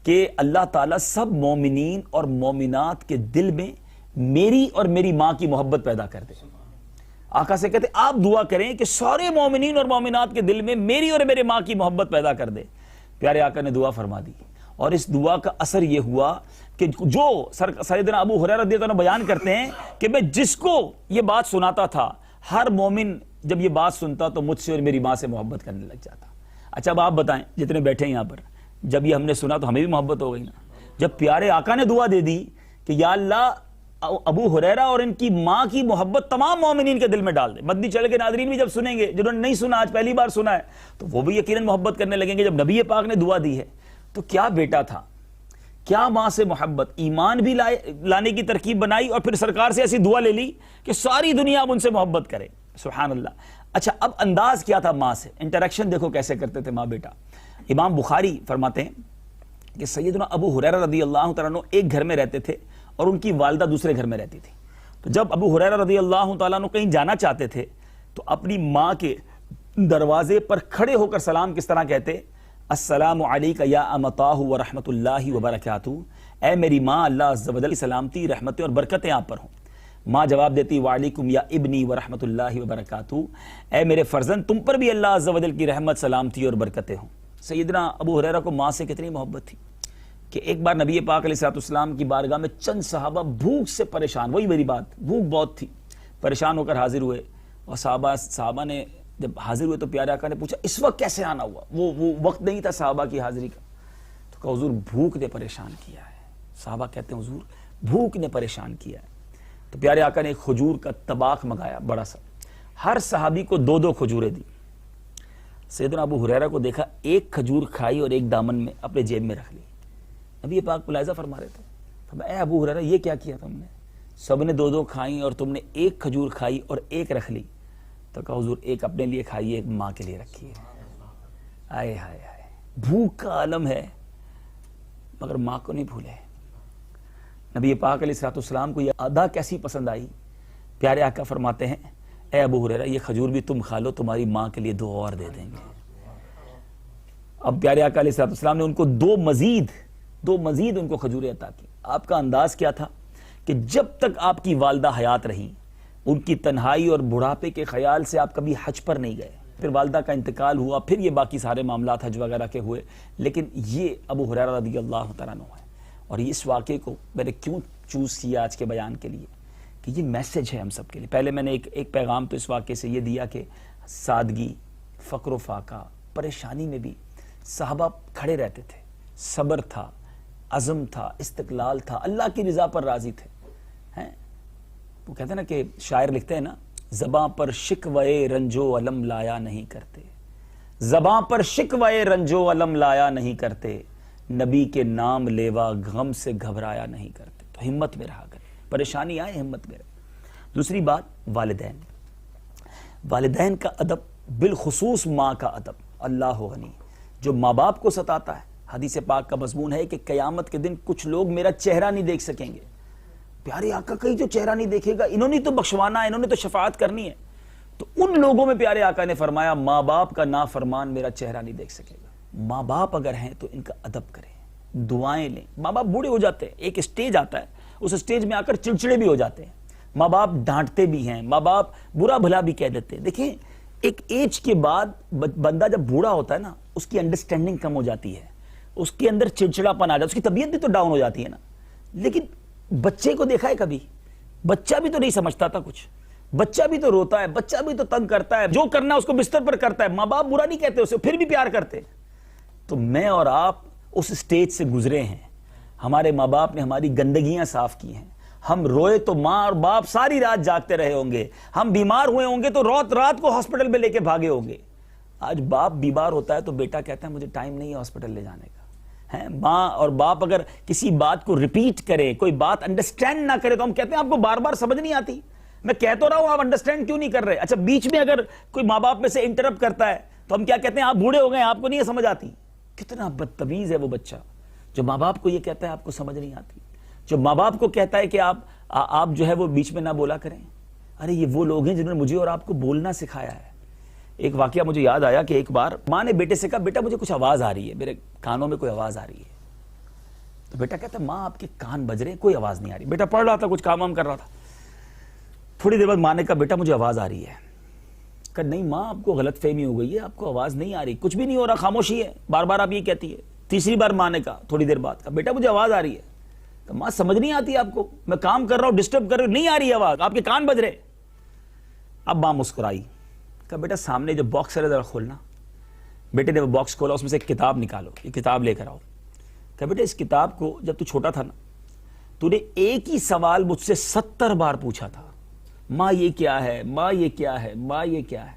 کہ اللہ تعالیٰ سب مومنین اور مومنات کے دل میں میری اور میری ماں کی محبت پیدا کر دے. آقا سے کہتے آپ دعا کریں کہ سارے مومنین اور مومنات کے دل میں میری اور میرے ماں کی محبت پیدا کر دے. پیارے آقا نے دعا فرما دی اور اس دعا کا اثر یہ ہوا کہ جو سیدنا ابو ہریرہ رضی اللہ عنہ بیان کرتے ہیں کہ میں جس کو یہ بات سناتا تھا، ہر مومن جب یہ بات سنتا تو مجھ سے اور میری ماں سے محبت کرنے لگ جاتا. اچھا اب آپ بتائیں جتنے بیٹھے ہیں یہاں پر، جب یہ ہم نے سنا تو ہمیں بھی محبت ہو گئی نا. جب پیارے آقا نے دعا دے دی کہ یا اللہ ابو ہریرہ اور ان کی ماں کی محبت تمام مومنین کے دل میں ڈال دے. مدنی چینل کے ناظرین بھی جب سنیں گے، جنہوں نے نہیں سنا آج پہلی بار سنا ہے، تو وہ بھی یقیناً محبت کرنے لگیں گے. جب نبی پاک نے دعا دی ہے تو کیا بیٹا تھا، کیا ماں سے محبت، ایمان بھی لانے کی ترکیب بنائی اور پھر سرکار سے ایسی دعا لے لی کہ ساری دنیا اب ان سے محبت کرے. سبحان اللہ. اچھا اب انداز کیا تھا ماں سے، انٹریکشن دیکھو کیسے کرتے تھے ماں بیٹا. امام بخاری فرماتے ہیں کہ سیدنا ابو ہریرہ رضی اللہ تعالیٰ عنہ ایک گھر میں رہتے تھے اور ان کی والدہ دوسرے گھر میں رہتی تھی. تو جب ابو ہریرہ رضی اللہ تعالیٰ عنہ کہیں جانا چاہتے تھے تو اپنی ماں کے دروازے پر کھڑے ہو کر سلام کس طرح کہتے، السلام علیک یا امتاہ ورحمۃ اللہ وبرکاتہ، اے میری ماں اللہ عز و جل کی سلامتی، رحمتیں اور برکتیں آپ پر ہوں. ماں جواب دیتی وعلیکم یا ابنی ورحمۃ اللہ وبرکاتہ، اے میرے فرزند تم پر بھی اللہ عز و جل کی رحمت، سلامتی اور برکتیں ہوں. سیدنا ابو ہریرہ کو ماں سے کتنی محبت تھی کہ ایک بار نبی پاک علیہ السلام کی بارگاہ میں چند صحابہ بھوک سے پریشان، وہی میری بات، بھوک بہت تھی، پریشان ہو کر حاضر ہوئے اور صحابہ نے جب حاضر ہوئے تو پیارے آقا نے پوچھا اس وقت کیسے آنا ہوا، وہ وقت نہیں تھا صحابہ کی حاضری کا. تو کہا حضور بھوک نے پریشان کیا ہے. صحابہ کہتے ہیں حضور بھوک نے پریشان کیا ہے. تو پیارے آقا نے ایک کھجور کا طباق منگایا بڑا سا، ہر صحابی کو 2 کھجوریں دی. سیدنا ابو ہریرہ کو دیکھا، ایک کھجور کھائی اور ایک دامن میں اپنے جیب میں رکھ لی. نبی پاک ملاحظہ فرما رہے تھے اے ابو ہریرہ یہ کیا کیا تم نے، سب نے 2 کھائیں اور تم نے ایک کھجور کھائی اور ایک رکھ لی. تو کہا حضور ایک اپنے لیے کھائیے، ایک ماں کے لیے رکھیے. آئے ہائے ہائے، بھوک کا عالم ہے مگر ماں کو نہیں بھولے. نبی پاک علیہ السلام کو یہ ادا کیسی پسند آئی. پیارے آقا فرماتے ہیں اے ابو ہریرہ یہ کھجور بھی تم کھا لو، تمہاری ماں کے لیے 2 اور دے دیں گے. اب پیارے آقا علیہ السلام نے ان کو 2 مزید ان کو کھجوریں عطا کی. آپ کا انداز کیا تھا کہ جب تک آپ کی والدہ حیات رہی، ان کی تنہائی اور بڑھاپے کے خیال سے آپ کبھی حج پر نہیں گئے. پھر والدہ کا انتقال ہوا، پھر یہ باقی سارے معاملات حج وغیرہ کے ہوئے، لیکن یہ ابو ہریرہ رضی اللہ تعالیٰ عنہ ہے. اور اس واقعے کو میں نے کیوں چوز کیا آج کے بیان کے لیے کہ یہ میسج ہے ہم سب کے لیے. پہلے میں نے ایک پیغام تو اس واقعے سے یہ دیا کہ سادگی، فقر و فاقہ، پریشانی میں بھی صحابہ کھڑے رہتے تھے، صبر تھا، عزم تھا، استقلال تھا، اللہ کی رضا پر راضی تھے. وہ کہتے ہیں نا کہ شاعر لکھتے ہیں نا، زباں پر شکوے رنج و الم لایا نہیں کرتے، زباں پر شکوے رنج و الم لایا نہیں کرتے، نبی کے نام لیوا غم سے گھبرایا نہیں کرتے. تو ہمت میں رہا کرے، پریشانی آئے ہمت میں رہے. دوسری بات، والدین. والدین کا ادب، بالخصوص ماں کا ادب. اللہ غنی. جو ماں باپ کو ستاتا ہے، حدیث پاک کا مضمون ہے کہ قیامت کے دن کچھ لوگ میرا چہرہ نہیں دیکھ سکیں گے. پیارے آقا کہیں جو چہرہ نہیں دیکھے گا، انہوں نے تو بخشوانا ہے، انہوں نے تو شفاعت کرنی ہے. تو ان لوگوں میں پیارے آقا نے فرمایا ماں باپ کا نافرمان میرا چہرہ نہیں دیکھ سکے گا. ماں باپ اگر ہیں تو ان کا ادب کریں، دعائیں لیں. ماں باپ بوڑھے ہو جاتے ہیں، ایک اسٹیج آتا ہے، اس اسٹیج میں آ کر چڑچڑے بھی ہو جاتے ہیں. ماں باپ ڈانٹتے بھی ہیں، ماں باپ برا بھلا بھی کہہ دیتے ہیں. دیکھیں ایک ایج کے بعد بندہ جب بوڑھا ہوتا ہے نا، اس کی انڈرسٹینڈنگ کم ہو جاتی ہے، اس کے اندر چڑچڑا پن آ جاتا ہے، اس کی طبیعت بھی تو ڈاؤن ہو جاتی ہے نا. لیکن بچے کو دیکھا ہے کبھی؟ بچہ بھی تو نہیں سمجھتا تھا کچھ، بچہ بھی تو روتا ہے، بچہ بھی تو تنگ کرتا ہے، جو کرنا ہے اس کو بستر پر کرتا ہے. ماں باپ برا نہیں کہتے اسے، پھر بھی پیار کرتے. تو میں اور آپ اس اسٹیج سے گزرے ہیں. ہمارے ماں باپ نے ہماری گندگیاں صاف کی ہیں. ہم روئے تو ماں اور باپ ساری رات جاگتے رہے ہوں گے. ہم بیمار ہوئے ہوں گے تو رات کو ہاسپٹل میں لے کے بھاگے ہوں گے. آج باپ بیمار ہوتا ہے تو بیٹا کہتا ہے مجھے ٹائم نہیں ہے ہاسپٹل لے جانے کا. ماں اور باپ اگر کسی بات کو ریپیٹ کرے، کوئی بات انڈرسٹینڈ نہ کرے، تو ہم کہتے ہیں آپ کو بار بار سمجھ نہیں آتی، میں کہہ تو رہا ہوں آپ انڈرسٹینڈ کیوں نہیں کر رہے. اچھا بیچ میں اگر کوئی ماں باپ میں سے انٹرپٹ کرتا ہے تو ہم کیا کہتے ہیں آپ بوڑھے ہو گئے، آپ کو نہیں سمجھ آتی. کتنا بدتمیز ہے وہ بچہ جو ماں باپ کو یہ کہتا ہے آپ کو سمجھ نہیں آتی، جو ماں باپ کو کہتا ہے کہ آپ جو ہے وہ بیچ میں نہ بولا کریں. ارے یہ وہ لوگ ہیں جنہوں نے مجھے اور آپ کو بولنا سکھایا ہے. ایک واقعہ مجھے یاد آیا کہ ایک بار ماں نے بیٹے سے کہا بیٹا مجھے کچھ آواز آ رہی ہے، میرے کانوں میں کوئی آواز آ رہی ہے. تو بیٹا کہتا ہے ماں آپ کے کان بج رہے ہیں، کوئی آواز نہیں آ رہی. بیٹا پڑھ رہا تھا، کچھ کام وام کر رہا تھا. تھوڑی دیر بعد ماں نے کہا بیٹا مجھے آواز آ رہی ہے. کہا نہیں ماں آپ کو غلط فہمی ہو گئی ہے، آپ کو آواز نہیں آ رہی، کچھ بھی نہیں ہو رہا، خاموشی ہے. بار بار آپ یہ کہتی ہے. تیسری بار ماں نے کہا تھوڑی دیر بعد، کہا بیٹا مجھے آواز آ رہی ہے. کہ ماں سمجھ نہیں آتی آپ کو، میں کام کر رہا ہوں ڈسٹرب کر رہا ہوں، نہیں آ رہی آواز، آپ کے کان بج رہے. اب ماں مسکرائی. کہا بیٹا سامنے جو باکس ہے ذرا کھولنا. بیٹے نے وہ باکس کھولا، اس میں سے ایک کتاب نکالو، یہ کتاب لے کر آؤ. کہ بیٹا اس کتاب کو جب تو چھوٹا تھا نا، تو نے ایک ہی سوال مجھ سے 70 بار پوچھا تھا، ماں یہ کیا ہے، ماں یہ کیا ہے، ماں یہ کیا ہے.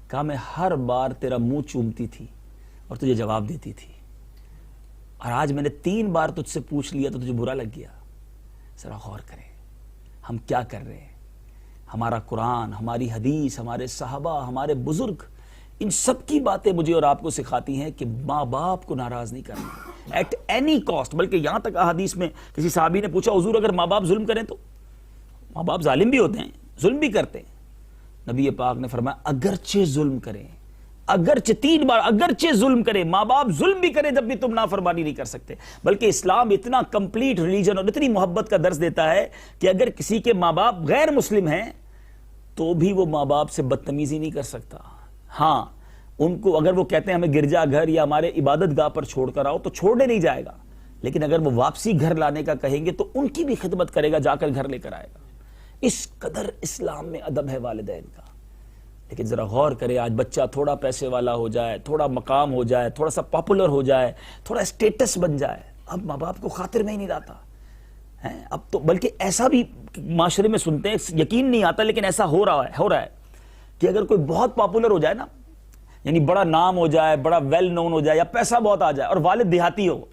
کہا میں ہر بار تیرا منہ چومتی تھی اور تجھے جواب دیتی تھی، اور آج میں نے 3 بار تجھ سے پوچھ لیا تو تجھے برا لگ گیا. ذرا غور کریں ہم کیا کر رہے ہیں. ہمارا قرآن، ہماری حدیث، ہمارے صحابہ، ہمارے بزرگ، ان سب کی باتیں مجھے اور آپ کو سکھاتی ہیں کہ ماں باپ کو ناراض نہیں کرنا ایٹ اینی کاسٹ. بلکہ یہاں تک احادیث میں کسی صحابی نے پوچھا حضور اگر ماں باپ ظلم کریں تو؟ ماں باپ ظالم بھی ہوتے ہیں، ظلم بھی کرتے ہیں. نبی پاک نے فرمایا اگرچہ ظلم کریں، اگرچہ 3 بار اگرچہ ظلم کرے، ماں باپ ظلم بھی کرے جب بھی تم نافرمانی نہیں کر سکتے. بلکہ اسلام اتنا کمپلیٹ ریلیجن اور اتنی محبت کا درس دیتا ہے کہ اگر کسی کے ماں باپ غیر مسلم ہیں تو بھی وہ ماں باپ سے بدتمیزی نہیں کر سکتا. ہاں ان کو اگر وہ کہتے ہیں ہمیں گرجا گھر یا ہمارے عبادت گاہ پر چھوڑ کر آؤ تو چھوڑنے نہیں جائے گا، لیکن اگر وہ واپسی گھر لانے کا کہیں گے تو ان کی بھی خدمت کرے گا، جا کر گھر لے کر آئے گا. اس قدر اسلام میں ادب ہے والدین کا. لیکن ذرا غور کرے، آج بچہ تھوڑا پیسے والا ہو جائے، تھوڑا مقام ہو جائے، تھوڑا سا پاپولر ہو جائے، تھوڑا اسٹیٹس بن جائے، اب ماں باپ کو خاطر میں ہی نہیں رہتا. اب تو بلکہ ایسا بھی معاشرے میں سنتے ہیں، یقین نہیں آتا لیکن ایسا ہو رہا ہے کہ اگر کوئی بہت پاپولر ہو جائے نا، یعنی بڑا نام ہو جائے، بڑا ویل نون ہو جائے، یا پیسہ بہت آ جائے، اور والد دیہاتی ہو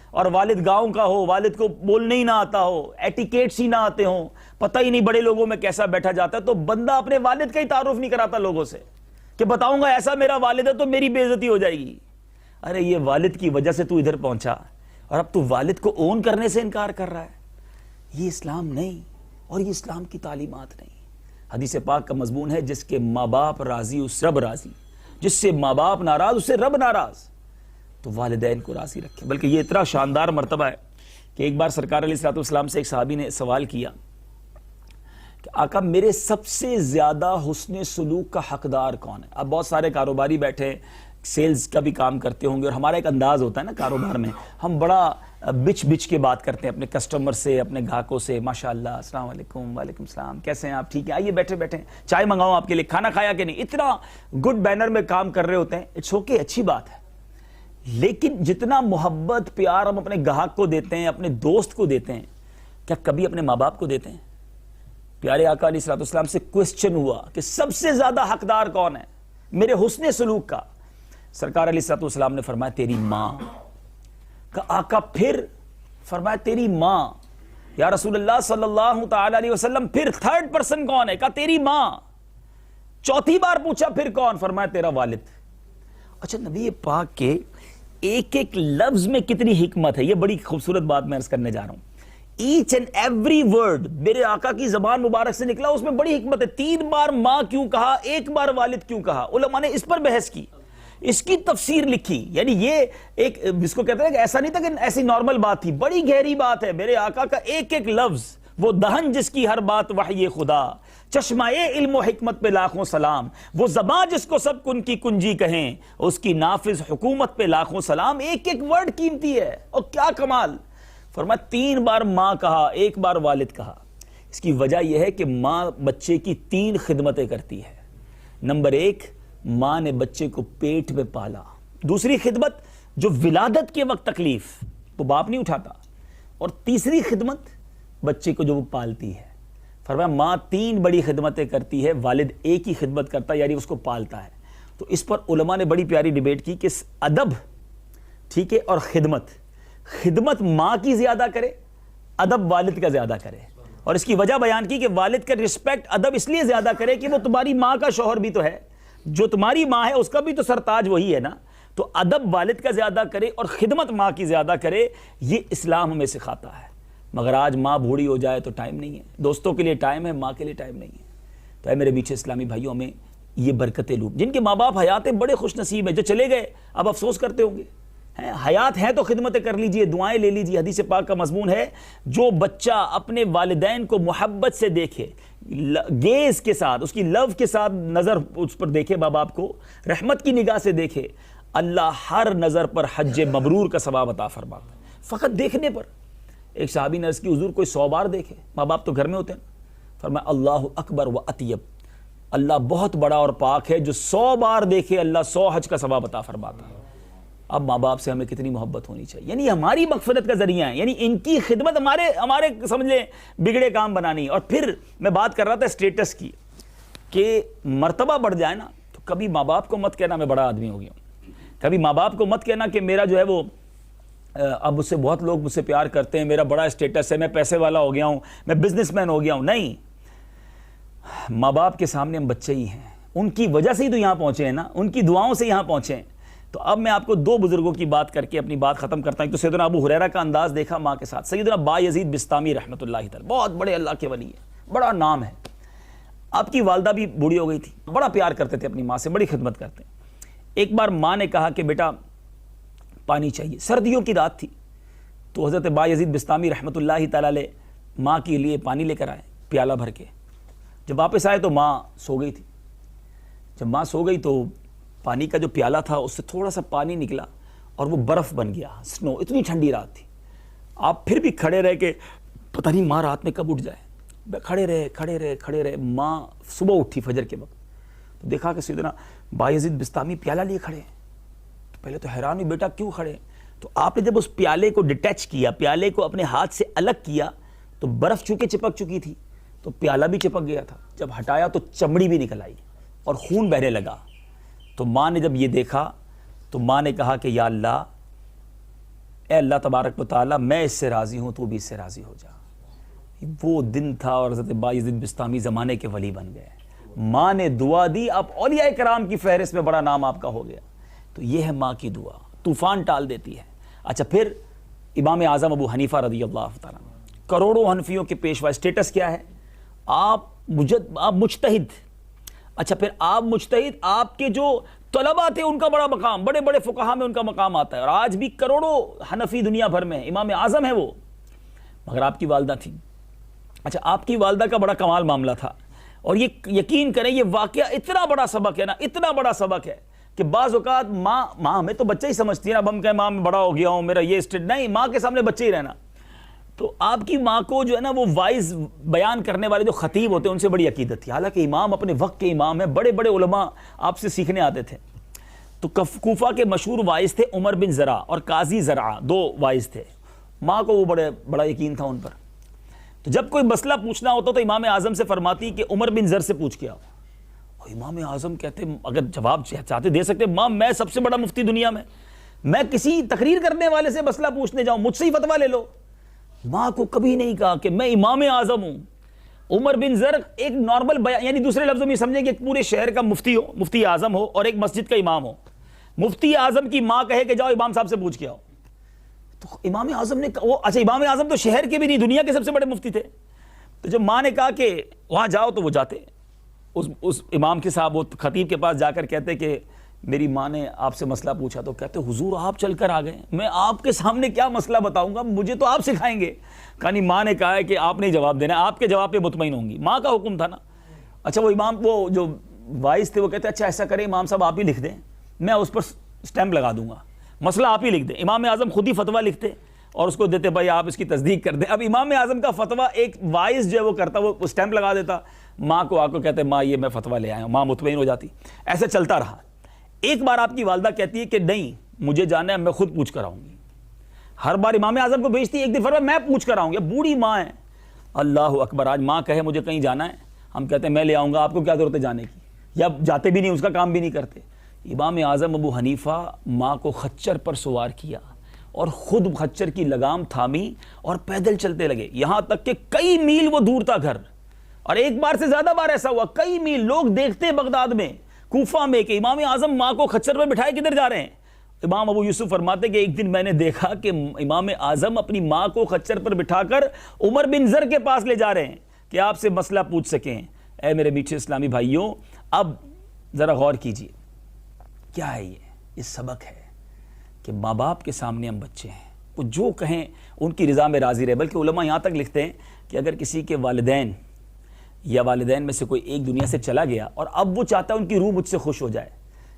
اور والد گاؤں کا ہو، والد کو بولنے ہی نہ آتا ہو، ایٹیکیٹس ہی نہ آتے ہوں، پتہ ہی نہیں بڑے لوگوں میں کیسا بیٹھا جاتا ہے، تو بندہ اپنے والد کا ہی تعارف نہیں کراتا لوگوں سے کہ بتاؤں گا ایسا میرا والد ہے تو میری بے عزتی ہو جائے گی. ارے یہ والد کی وجہ سے تو ادھر پہنچا اور اب تو والد کو اون کرنے سے انکار کر رہا ہے. یہ اسلام نہیں اور یہ اسلام کی تعلیمات نہیں. حدیث پاک کا مضمون ہے جس کے ماں باپ راضی اس رب راضی، جس سے ماں باپ ناراض اس سے رب ناراض. تو والدین کو راضی رکھیں. بلکہ یہ اتنا شاندار مرتبہ ہے کہ ایک بار سرکار علیہ الصلوۃ والسلام سے ایک صحابی نے سوال کیا کہ آقا میرے سب سے زیادہ حسن سلوک کا حقدار کون ہے؟ اب بہت سارے کاروباری بیٹھے سیلز کا بھی کام کرتے ہوں گے، اور ہمارا ایک انداز ہوتا ہے نا کاروبار میں، ہم بڑا بچ بچ کے بات کرتے ہیں اپنے کسٹمر سے, اپنے گاہکوں سے. ماشاءاللہ, السلام علیکم. وعلیکم السلام, کیسے ہیں آپ؟ ٹھیک ہے, آئیے بیٹھے بیٹھے, چائے منگاؤں آپ کے لیے, کھانا کھایا کہ نہیں. اتنا گڈ بینر میں کام کر رہے ہوتے ہیں. اٹس اوکے, اچھی بات ہے. لیکن جتنا محبت پیار ہم اپنے گاہک کو دیتے ہیں, اپنے دوست کو دیتے ہیں, کیا کبھی اپنے ماں باپ کو دیتے ہیں؟ پیارے آقا علیہ الصلوۃ والسلام سے کوسچن ہوا کہ سب سے زیادہ حقدار کون ہے میرے حسن سلوک کا؟ سرکار علیہ الصلوۃ والسلام نے فرمایا تیری ماں. کہ آقا پھر؟ فرمایا تیری ماں. یا رسول اللہ صلی اللہ تعالی علیہ وسلم پھر تھرڈ پرسن کون ہے؟ کہا تیری ماں. چوتھی بار پوچھا پھر کون؟ فرمایا تیرا والد. اچھا, نبی پاک کے ایک ایک لفظ میں کتنی حکمت ہے, یہ بڑی خوبصورت بات میں عرض کرنے جا رہا ہوں. ایچ اینڈ ایوری ورڈ میرے آقا کی زبان مبارک سے نکلا, اس میں بڑی حکمت ہے. 3 بار ماں کیوں کہا, 1 بار والد کیوں کہا؟ علماء نے اس پر بحث کی, اس کی تفسیر لکھی. یعنی یہ ایک جس کو کہتے ہیں کہ ایسا نہیں تھا کہ ایسی نارمل بات تھی, بڑی گہری بات ہے. میرے آقا کا ایک ایک لفظ, وہ دہن جس کی ہر بات وحی خدا, چشمہ علم و حکمت پہ لاکھوں سلام, وہ زبان جس کو سب کن کی کنجی کہیں, اس کی نافذ حکومت پہ لاکھوں سلام. ایک ایک ورڈ قیمتی ہے. اور کیا کمال, فرمایا 3 بار ماں کہا, 1 بار والد کہا. اس کی وجہ یہ ہے کہ ماں بچے کی 3 خدمتیں کرتی ہے. نمبر 1, ماں نے بچے کو پیٹ میں پالا. دوسری خدمت جو ولادت کے وقت تکلیف, وہ باپ نہیں اٹھاتا. اور تیسری خدمت بچے کو جو وہ پالتی ہے. فرمایا ماں 3 بڑی خدمتیں کرتی ہے, والد ایک ہی خدمت کرتا ہے, یعنی اس کو پالتا ہے. تو اس پر علماء نے بڑی پیاری ڈیبیٹ کی کہ ادب ٹھیک ہے اور خدمت ماں کی زیادہ کرے, ادب والد کا زیادہ کرے. اور اس کی وجہ بیان کی کہ والد کا رسپیکٹ ادب اس لیے زیادہ کرے کہ وہ تمہاری ماں کا شوہر بھی تو ہے, جو تمہاری ماں ہے اس کا بھی تو سرتاج وہی ہے نا. تو ادب والد کا زیادہ کرے اور خدمت ماں کی زیادہ کرے, یہ اسلام ہمیں سکھاتا ہے. مگر آج ماں بوڑھی ہو جائے تو ٹائم نہیں ہے, دوستوں کے لیے ٹائم ہے, ماں کے لیے ٹائم نہیں ہے. تو اے میرے میٹھے اسلامی بھائیوں, میں یہ برکتیں لوں. جن کے ماں باپ حیات ہیں بڑے خوش نصیب ہیں, جو چلے گئے اب افسوس کرتے ہوں گے. حیات ہے تو خدمتیں کر لیجئے, دعائیں لے لیجئے. حدیث پاک کا مضمون ہے, جو بچہ اپنے والدین کو محبت سے دیکھے, گیز کے ساتھ, اس کی لو کے ساتھ نظر اس پر دیکھے, ماں باپ کو رحمت کی نگاہ سے دیکھے, اللہ ہر نظر پر حج مبرور کا ثواب عطا فرماتا ہے, فقط دیکھنے پر. ایک صحابی نے عرض کی حضور کوئی 100 بار دیکھے, ماں باپ تو گھر میں ہوتے ہیں. فرمایا اللہ اکبر و اطیب, اللہ بہت بڑا اور پاک ہے, جو 100 بار دیکھے اللہ 100 حج کا ثواب عطا فرماتا ہے. اب ماں باپ سے ہمیں کتنی محبت ہونی چاہیے, یعنی ہماری مغفرت کا ذریعہ ہے, یعنی ان کی خدمت ہمارے سمجھ لیں بگڑے کام بنانی. اور پھر میں بات کر رہا تھا اسٹیٹس کی, کہ مرتبہ بڑھ جائے نا, تو کبھی ماں باپ کو مت کہنا میں بڑا آدمی ہو گیا ہوں, کبھی ماں باپ کو مت کہنا کہ میرا جو ہے وہ اب مجھ سے بہت لوگ مجھ سے پیار کرتے ہیں, میرا بڑا اسٹیٹس ہے, میں پیسے والا ہو گیا ہوں, میں بزنس مین ہو گیا ہوں. نہیں, ماں باپ کے سامنے ہم بچے ہی ہیں, ان کی وجہ سے ہی تو یہاں پہنچے ہیں نا, ان کی دعاؤں سے یہاں پہنچے ہیں. تو اب میں آپ کو 2 بزرگوں کی بات کر کے اپنی بات ختم کرتا ہوں. تو سیدنا ابو ہریرہ کا انداز دیکھا ماں کے ساتھ. سیدنا بایزید بستامی رحمۃ اللہ تعالی, بہت بڑے اللہ کے ولی ہیں, بڑا نام ہے. آپ کی والدہ بھی بوڑھی ہو گئی تھی, بڑا پیار کرتے تھے اپنی ماں سے, بڑی خدمت کرتے. ایک بار ماں نے کہا کہ بیٹا پانی چاہیے, سردیوں کی رات تھی. تو حضرت بایزید بستامی رحمۃ اللہ تعالی علیہ ماں کے لیے پانی لے کر آئے پیالہ بھر کے. جب واپس آئے تو ماں سو گئی تھی. جب ماں سو گئی تو پانی کا جو پیالہ تھا اس سے تھوڑا سا پانی نکلا اور وہ برف بن گیا, سنو. اتنی ٹھنڈی رات تھی. آپ پھر بھی کھڑے رہے کہ پتہ نہیں ماں رات میں کب اٹھ جائے. کھڑے رہے. ماں صبح اٹھی فجر کے وقت, تو دیکھا کہ سیدنا بایزید بستامی پیالہ لیے کھڑے ہیں. تو پہلے تو حیران ہوئی, بیٹا کیوں کھڑے؟ تو آپ نے جب اس پیالے کو ڈیٹیچ کیا, پیالے کو اپنے ہاتھ سے الگ کیا, تو برف چونکہ چپک چکی تھی تو پیالہ بھی چپک گیا تھا. جب ہٹایا تو چمڑی بھی نکل آئی اور خون بہنے لگا. تو ماں نے جب یہ دیکھا تو ماں نے کہا کہ یا اللہ, اے اللہ تبارک و تعالی, میں اس سے راضی ہوں, تو بھی اس سے راضی ہو جا. وہ دن تھا اور حضرت بایزید بستامی زمانے کے ولی بن گئے. ماں نے دعا دی, آپ اولیاء کرام کی فہرست میں بڑا نام آپ کا ہو گیا. تو یہ ہے ماں کی دعا, طوفان ٹال دیتی ہے. اچھا, پھر امام اعظم ابو حنیفہ رضی اللہ تعالیٰ, کروڑوں حنفیوں کے پیشوا, اسٹیٹس کیا ہے؟ آپ مجتہد. اچھا, پھر آپ مجتہد, آپ کے جو طلباء تھے ان کا بڑا مقام, بڑے بڑے فقہاء میں ان کا مقام آتا ہے. اور آج بھی کروڑوں حنفی دنیا بھر میں, امام اعظم ہے وہ, مگر آپ کی والدہ تھی. اچھا, آپ کی والدہ کا بڑا کمال معاملہ تھا. اور یہ یقین کریں, یہ واقعہ اتنا بڑا سبق ہے نا, اتنا بڑا سبق ہے کہ بعض اوقات ماں ہمیں تو بچہ ہی سمجھتی ہے نا، اب ہم کہیں ماں میں بڑا ہو گیا ہوں، میرا یہ اسٹیٹ نہیں، ماں کے سامنے بچے ہی رہنا. تو آپ کی ماں کو جو ہے نا وہ وائز بیان کرنے والے جو خطیب ہوتے ہیں ان سے بڑی عقیدت تھی، حالانکہ امام اپنے وقت کے امام ہیں، بڑے بڑے علماء آپ سے سیکھنے آتے تھے. تو کوفہ کے مشہور وائز تھے عمر بن زرع اور قاضی زرع، 2 وائز تھے. ماں کو وہ بڑا یقین تھا ان پر. تو جب کوئی مسئلہ پوچھنا ہوتا تو امام اعظم سے فرماتی کہ عمر بن زر سے پوچھ کے آؤ. اور امام اعظم کہتے اگر جواب چاہتے دے سکتے، ماں میں سب سے بڑا مفتی دنیا میں کسی تقریر کرنے والے سے مسئلہ پوچھنے جاؤں، مجھ سے ہی فتویٰ لے لو. ماں کو کبھی نہیں کہا کہ میں امام اعظم ہوں. عمر بن زر ایک نارمل بیان، یعنی دوسرے لفظوں میں سمجھیں کہ ایک پورے شہر کا مفتی ہو، مفتی اعظم ہو، اور ایک مسجد کا امام ہو. مفتی اعظم کی ماں کہے کہ جاؤ امام صاحب سے پوچھ کے آؤ. تو امام اعظم نے اچھا امام اعظم تو شہر کے بھی نہیں، دنیا کے سب سے بڑے مفتی تھے. تو جب ماں نے کہا کہ وہاں جاؤ تو وہ جاتے. اس امام کے صاحب وہ خطیب کے پاس جا کر کہتے کہ میری ماں نے آپ سے مسئلہ پوچھا. تو کہتے حضور آپ چل کر آ گئے، میں آپ کے سامنے کیا مسئلہ بتاؤں گا، مجھے تو آپ سکھائیں گے. کہانی ماں نے کہا ہے کہ آپ نے جواب دینا ہے، آپ کے جواب پہ مطمئن ہوں گی. ماں کا حکم تھا نا. اچھا وہ امام وہ جو وائس تھے وہ کہتے اچھا ایسا کریں امام صاحب آپ ہی لکھ دیں، میں اس پر سٹیمپ لگا دوں گا، مسئلہ آپ ہی لکھ دیں. امام اعظم خود ہی فتویٰ لکھتے اور اس کو دیتے، بھائی آپ اس کی تصدیق کر دیں. اب امام اعظم کا فتویٰ ایک وائس جو ہے وہ کرتا، وہ سٹیمپ لگا دیتا. ماں کو آ کو کہتے ماں یہ میں فتویٰ لے آیا ہوں، ماں مطمئن ہو جاتی. ایسے چلتا رہا. ایک بار آپ کی والدہ کہتی ہے کہ نہیں مجھے جانا ہے، میں خود پوچھ کر آؤں گی. ہر بار امام اعظم کو بھیجتی ہے، ایک دن فرمایا میں پوچھ کر آؤں گی. بوڑھی ماں ہے، اللہ اکبر. آج ماں کہے مجھے کہیں جانا ہے، ہم کہتے ہیں میں لے آؤں گا، آپ کو کیا ضرورت ہے جانے کی، یا جاتے بھی نہیں، اس کا کام بھی نہیں کرتے. امام اعظم ابو حنیفہ ماں کو خچر پر سوار کیا اور خود خچر کی لگام تھامی اور پیدل چلتے لگے، یہاں تک کہ کئی میل وہ دور تھا گھر. اور ایک بار سے زیادہ بار ایسا ہوا، کئی میل لوگ دیکھتے بغداد میں، کوفہ میں، کہ امام اعظم ماں کو خچر پر بٹھائے کدھر جا رہے ہیں. امام ابو یوسف فرماتے کہ ایک دن میں نے دیکھا کہ امام اعظم اپنی ماں کو خچر پر بٹھا کر عمر بن زر کے پاس لے جا رہے ہیں کہ آپ سے مسئلہ پوچھ سکیں. اے میرے میٹھے اسلامی بھائیوں، اب ذرا غور کیجئے، کیا ہے یہ سبق ہے کہ ماں باپ کے سامنے ہم بچے ہیں، وہ جو کہیں ان کی رضا میں راضی رہے. بلکہ علماء یہاں تک لکھتے ہیں کہ اگر کسی کے والدین یا والدین میں سے کوئی ایک دنیا سے چلا گیا اور اب وہ چاہتا ہے ان کی روح مجھ سے خوش ہو جائے،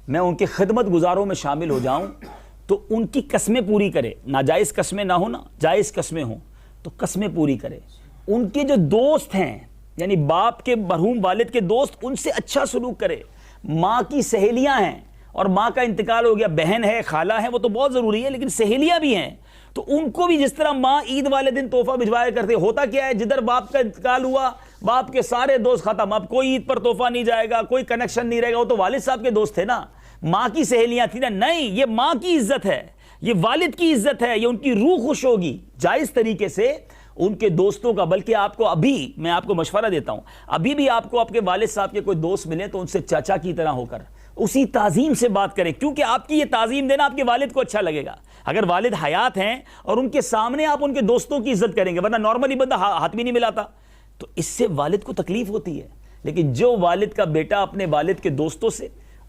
میں ان کے خدمت گزاروں میں شامل ہو جاؤں، تو ان کی قسمیں پوری کرے. ناجائز قسمیں نہ ہوں نا، جائز قسمیں ہوں تو قسمیں پوری کرے. ان کے جو دوست ہیں، یعنی باپ کے مرحوم والد کے دوست، ان سے اچھا سلوک کرے. ماں کی سہیلیاں ہیں اور ماں کا انتقال ہو گیا، بہن ہے، خالہ ہے، وہ تو بہت ضروری ہے، لیکن سہیلیاں بھی ہیں، تو ان کو بھی جس طرح ماں عید والے دن تحفہ بھجوایا کرتے. ہوتا کیا ہے، جدھر باپ کا انتقال ہوا باپ کے سارے دوست ختم، اب کوئی عید پر تحفہ نہیں جائے گا، کوئی کنیکشن نہیں رہے گا. وہ تو والد صاحب کے دوست تھے نا، ماں کی سہیلیاں تھی نا. نہیں، یہ ماں کی عزت ہے، یہ والد کی عزت ہے، یہ ان کی روح خوش ہوگی جائز طریقے سے ان کے دوستوں کا. بلکہ آپ کو ابھی میں آپ کو مشورہ دیتا ہوں، ابھی بھی آپ کو آپ کے والد صاحب کے کوئی دوست ملے تو ان سے چاچا کی طرح ہو کر اسی تعظیم سے بات کریں، کیونکہ آپ کی یہ تعظیم دینا آپ کے والد کو اچھا لگے گا. اگر والد حیات ہیں اور ان کے سامنے آپ ان کے دوستوں کی عزت کریں گے، ورنہ نارملی بندہ ہاتھ بھی نہیں ملاتا، تو اس سے والد کو تکلیف ہوتی ہے. لیکن جو والد کا بیٹا اپنے والد کے دوستوں سے،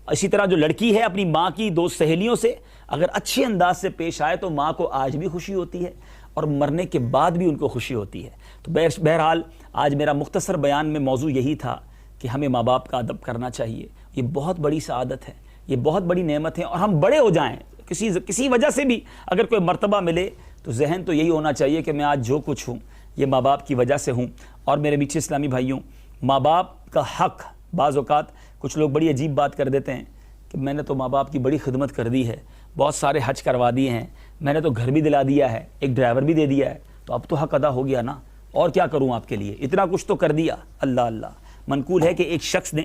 اسی طرح جو لڑکی ہے اپنی ماں کی دوست سہیلیوں سے اگر اچھے انداز سے پیش آئے تو ماں کو آج بھی خوشی ہوتی ہے اور مرنے کے بعد بھی ان کو خوشی ہوتی ہے. تو بہرحال آج میرا مختصر بیان میں موضوع یہی تھا کہ ہمیں ماں باپ کا ادب کرنا چاہیے. یہ بہت بڑی سعادت ہے، یہ بہت بڑی نعمت ہے، اور ہم بڑے ہو جائیں کسی وجہ سے بھی اگر کوئی مرتبہ ملے تو ذہن تو یہی ہونا چاہیے کہ میں آج جو کچھ ہوں یہ ماں باپ کی وجہ سے ہوں. اور میرے میٹھے اسلامی بھائیوں، ماں باپ کا حق، بعض اوقات کچھ لوگ بڑی عجیب بات کر دیتے ہیں کہ میں نے تو ماں باپ کی بڑی خدمت کر دی ہے، بہت سارے حج کروا دیے ہیں، میں نے تو گھر بھی دلا دیا ہے، ایک ڈرائیور بھی دے دیا ہے، تو اب تو حق ادا ہو گیا نا، اور کیا کروں آپ کے لیے، اتنا کچھ تو کر دیا. اللہ اللہ. منقول ہے کہ ایک شخص نے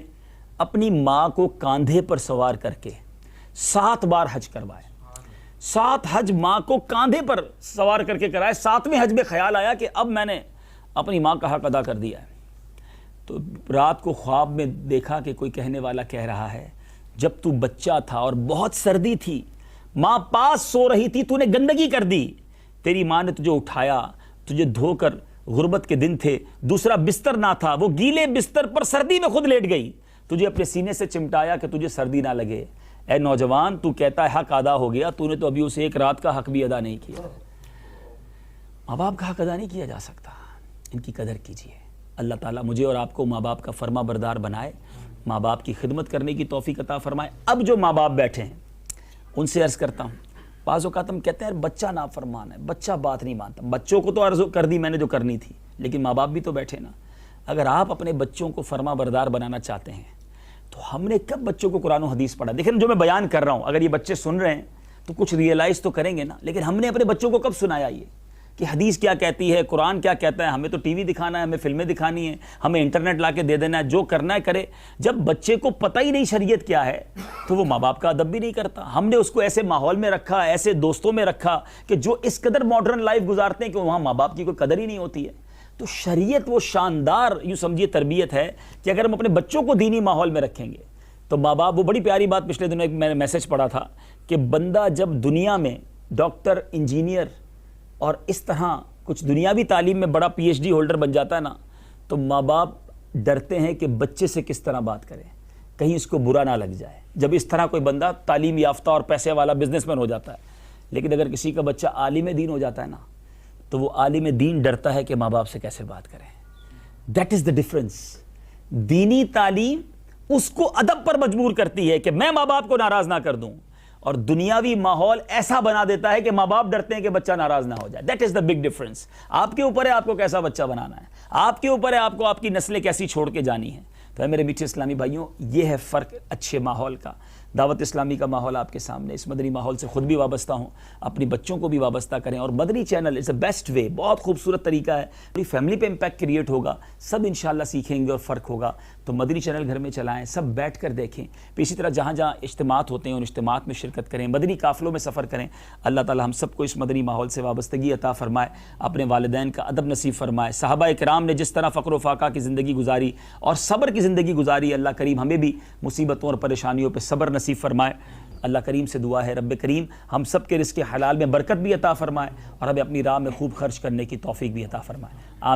اپنی ماں کو کاندھے پر سوار کر کے 7 بار حج کروائے. 7 حج ماں کو کاندھے پر سوار کر کے کرائے. 7ویں حج میں خیال آیا کہ اب میں نے اپنی ماں کا حق ادا کر دیا ہے. تو رات کو خواب میں دیکھا کہ کوئی کہنے والا کہہ رہا ہے، جب تو بچہ تھا اور بہت سردی تھی، ماں پاس سو رہی تھی، تو نے گندگی کر دی، تیری ماں نے تجھے اٹھایا، تجھے دھو کر، غربت کے دن تھے، دوسرا بستر نہ تھا، وہ گیلے بستر پر سردی میں خود لیٹ گئی، تجھے اپنے سینے سے چمٹایا کہ تجھے سردی نہ لگے. اے نوجوان، تو کہتا ہے حق ادا ہو گیا، تو نے تو ابھی اسے ایک رات کا حق بھی ادا نہیں کیا. ماں باپ کا حق ادا نہیں کیا جا سکتا، ان کی قدر کیجیے. اللہ تعالیٰ مجھے اور آپ کو ماں باپ کا فرما بردار بنائے، ماں باپ کی خدمت کرنے کی توفیق عطا فرمائے۔ اب جو ماں باپ بیٹھے ہیں ان سے عرض کرتا ہوں، بعض اوقات ہم کہتے ہیں بچہ نافرمان ہے، بچہ بات نہیں مانتا۔ بچوں کو تو عرض کر دی میں نے جو کرنی تھی، لیکن ماں باپ بھی تو بیٹھے نا۔ اگر آپ اپنے بچوں کو فرما بردار بنانا چاہتے ہیں تو ہم نے کب بچوں کو قرآن و حدیث پڑھا؟ دیکھیں جو میں بیان کر رہا ہوں، اگر یہ بچے سن رہے ہیں تو کچھ ریئلائز تو کریں گے نا، لیکن ہم نے اپنے بچوں کو کب سنایا یہ کہ حدیث کیا کہتی ہے، قرآن کیا کہتا ہے؟ ہمیں تو ٹی وی دکھانا ہے، ہمیں فلمیں دکھانی ہیں، ہمیں انٹرنیٹ لا کے دے دینا ہے، جو کرنا ہے کرے۔ جب بچے کو پتہ ہی نہیں شریعت کیا ہے تو وہ ماں باپ کا ادب بھی نہیں کرتا۔ ہم نے اس کو ایسے ماحول میں رکھا، ایسے دوستوں میں رکھا کہ جو اس قدر ماڈرن لائف گزارتے ہیں کہ وہاں ماں باپ کی کوئی قدر ہی نہیں ہوتی ہے۔ تو شریعت وہ شاندار یوں سمجھیے تربیت ہے کہ اگر ہم اپنے بچوں کو دینی ماحول میں رکھیں گے تو ماں باپ، وہ بڑی پیاری بات پچھلے دنوں ایک میں نے میسج پڑھا تھا کہ بندہ جب دنیا میں ڈاکٹر، انجینئر اور اس طرح کچھ دنیاوی تعلیم میں بڑا پی ایچ ڈی ہولڈر بن جاتا ہے نا، تو ماں باپ ڈرتے ہیں کہ بچے سے کس طرح بات کریں، کہیں اس کو برا نہ لگ جائے جب اس طرح کوئی بندہ تعلیم یافتہ اور پیسے والا بزنس مین ہو جاتا ہے۔ لیکن اگر کسی کا بچہ عالم دین ہو جاتا ہے نا تو وہ عالم دین ڈرتا ہے کہ ماں باپ سے کیسے بات کریں۔ That is the difference. دینی تعلیم اس کو ادب پر مجبور کرتی ہے کہ میں ماں باپ کو ناراض نہ کر دوں، اور دنیاوی ماحول ایسا بنا دیتا ہے کہ ماں باپ ڈرتے ہیں کہ بچہ ناراض نہ ہو جائے۔ That is the big difference. آپ کے اوپر ہے آپ کو کیسا بچہ بنانا ہے، آپ کے اوپر ہے آپ کو آپ کی نسلیں کیسی چھوڑ کے جانی ہیں۔ تو اے میرے میٹھے اسلامی بھائیوں، یہ ہے فرق اچھے ماحول کا۔ دعوت اسلامی کا ماحول آپ کے سامنے، اس مدنی ماحول سے خود بھی وابستہ ہوں، اپنی بچوں کو بھی وابستہ کریں، اور مدنی channel is a best way, بہت خوبصورت طریقہ ہے، پوری فیملی پہ امپیکٹ کریٹ ہوگا، سب انشاءاللہ سیکھیں گے اور فرق ہوگا۔ تو مدنی چینل گھر میں چلائیں، سب بیٹھ کر دیکھیں، پھر اسی طرح جہاں جہاں اجتماعات ہوتے ہیں ان اجتماعات میں شرکت کریں، مدنی قافلوں میں سفر کریں۔ اللہ تعالی ہم سب کو اس مدنی ماحول سے وابستگی عطا فرمائے، اپنے والدین کا ادب نصیب فرمائے۔ صحابہ کرام نے جس طرح فقر و فاقہ کی زندگی گزاری اور صبر کی زندگی گزاری، اللہ کریم ہمیں بھی مصیبتوں اور پریشانیوں پہ صبر نصیب فرمائے۔ اللہ کریم سے دعا ہے رب کریم ہم سب کے رزق حلال میں برکت بھی عطا فرمائے اور ہمیں اپنی راہ میں خوب خرچ کرنے کی توفیق بھی عطا فرمائے۔ آمین۔